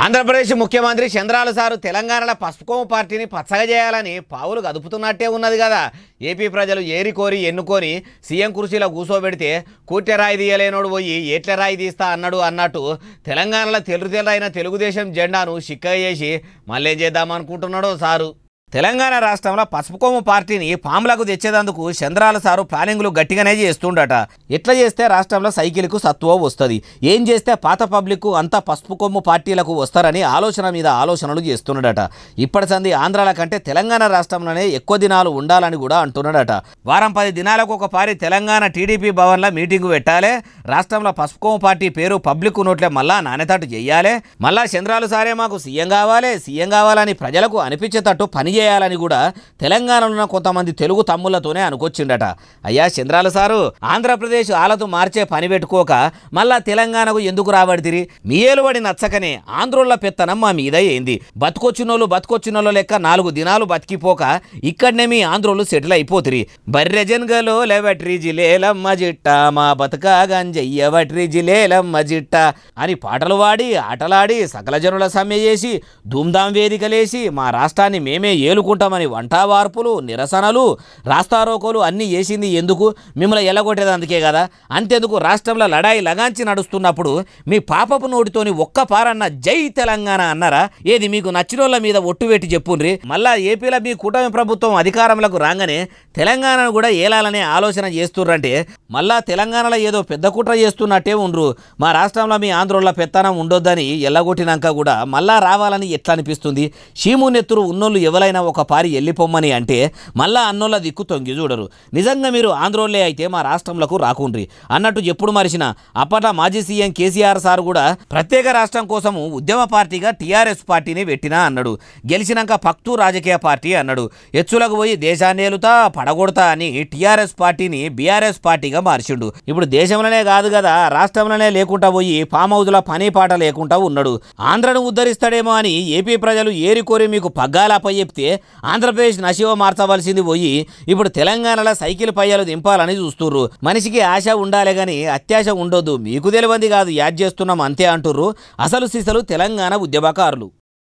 ఆంధ్రప్రదేశ్ ముఖ్యమంత్రి చంద్రాల సారు తెలంగాణలో పసుపుకోము పార్టీని పచ్చగా చేయాలని పావులు కదుపుతున్నట్టే ఉన్నది కదా. ఏపీ ప్రజలు ఏరికోరి ఎన్నుకొని సీఎం కుర్చీలో కూసోబెడితే కూర్చె రాయి తీయలేనోడు పోయి ఏట్ల రాయి తీస్తా అన్నట్టు తెలంగాణలో తెల్లైన తెలుగుదేశం జెండాను చిక్కగా చేసి మళ్ళేం చేద్దామనుకుంటున్నాడో సారు. తెలంగాణ రాష్ట్రంలో పసుపుకోము పార్టీని పాములకు తెచ్చేందుకు చంద్రాల సారు ప్లానింగ్లు గట్టిగానే చేస్తుండట. ఎట్లా చేస్తే రాష్ట్రంలో సైకిల్కు సత్తువ వస్తుంది, ఏం చేస్తే పాత పబ్లిక్ అంతా పసుపుకొమ్ము పార్టీలకు వస్తారని ఆలోచన మీద ఆలోచనలు చేస్తున్నాడట. ఇప్పటి సంది ఆంధ్రాల కంటే తెలంగాణ రాష్ట్రంలోనే ఎక్కువ దినాలు ఉండాలని కూడా అంటున్నాడట. వారం 10 దినాలకు ఒక పారి తెలంగాణ టీడీపీ భవన్లో మీటింగు పెట్టాలి, రాష్ట్రంలో పసుపుకోము పార్టీ పేరు పబ్లిక్ నోట్లే మళ్ళా నానేతట్టు చెయ్యాలి, మళ్ళా చంద్రాలు సారే మాకు సీఎం కావాలని ప్రజలకు అనిపించేటట్టు పని చేయాలని కూడా తెలంగాణలో ఉన్న కొంతమంది తెలుగు తమ్ముళ్లతోనే అనుకొచ్చిండట. అయ్యా చంద్రాల సారు, ఆంధ్రప్రదేశ్ ఆలతు మార్చే పని పెట్టుకోక మళ్ళా తెలంగాణకు ఎందుకు రాబడితిరి? మీ ఏలుబడి నచ్చకనే ఆంధ్రోళ్ళ పెత్తనం మా మీద ఏంది? బతుకొచ్చినోళ్ళు లెక్క 4 దినాలు బతికిపోక ఇక్కడనే మీ ఆంధ్రోళ్ళు సెటిల్ అయిపోతిరి. బర్రెజన్గలో లెవట్రి జిలేలమ్మ జిట్ట మా బతుక గంజయ్య వట్రి జిలేలమ్మ జిట్ట అని పాటలు వాడి ఆటలాడి సకల జనుల సమ్మె చేసి ధూమ్ధాం వేదికలేసి మా రాష్ట్రాన్ని మేమే ఏలుకుంటామని వంటావార్పులు నిరసనలు రాస్తారోకోలు అన్నీ చేసింది ఎందుకు? మిమ్మల్ని ఎల్లగొట్టేది అందుకే కదా. అంతెందుకు రాష్ట్రంలో లడాయి లగాంచి నడుస్తున్నప్పుడు మీ పాపపు నోటితోని ఒక్క పారన్న జై తెలంగాణ అన్నారా? ఏది మీకు నచ్చినోళ్ళ మీద ఒట్టు పెట్టి చెప్పుండ్రి. మళ్ళా ఏపీలో మీ కూటమి ప్రభుత్వం అధికారంలోకి రాగానే తెలంగాణను కూడా ఏలాలనే ఆలోచన చేస్తుర్రంటే మళ్ళా తెలంగాణలో ఏదో పెద్ద కుట్ర చేస్తున్నట్టే ఉండ్రు. మా రాష్ట్రంలో మీ ఆంధ్రోళ్ళ పెత్తనం ఉండొద్దని ఎల్లగొట్టినాక కూడా మళ్ళా రావాలని ఎట్లా అనిపిస్తుంది? షీము నెత్తురు ఉన్నోళ్ళు ఎవరైనా ఒక పారి వెళ్ళిపోమ్మని అంటే మళ్ళా అన్నోళ్ళ దిక్కు తొంగి చూడరు. నిజంగా మీరు ఆంధ్రోళ్ళే అయితే మా రాష్ట్రంలోకి రాకుండ్రి అన్నట్టు ఎప్పుడు మరిచిన అప్పట మాజీ సీఎం కేసీఆర్ సార్ కూడా ప్రత్యేక రాష్ట్రం కోసము ఉద్యమ పార్టీగా టీఆర్ఎస్ పార్టీని పెట్టినా అన్నాడు. గెలిచినాక పక్తూ రాజకీయ పార్టీ అన్నాడు. ఎచ్చులకు పోయి దేశాన్ని ఏలుతా పడగొడతా అని టీఆర్ఎస్ పార్టీని బీఆర్ఎస్ పార్టీగా మార్చిండు. ఇప్పుడు దేశంలోనే కాదు కదా రాష్ట్రంలోనే లేకుండా పోయి ఫామ్ హౌస్ల పని పాట లేకుండా ఉన్నాడు. ఆంధ్రను ఉద్ధరిస్తాడేమో అని ఏపీ ప్రజలు ఏరికోరి మీకు పగ్గాలపై చెప్తే ఆంధ్రప్రదేశ్ నశివ మార్చవలసింది పోయి ఇప్పుడు తెలంగాణలో సైకిల్ పయ్యాలు దింపాలని చూస్తుర్రు. మనిషికి ఆశ ఉండాలి కానీ అత్యాశ ఉండొద్దు. మీకు తెలియంది కాదు యాడ్ చేస్తున్నాం అంతే అంటుర్రు అసలు సిసలు తెలంగాణ ఉద్యమకారులు.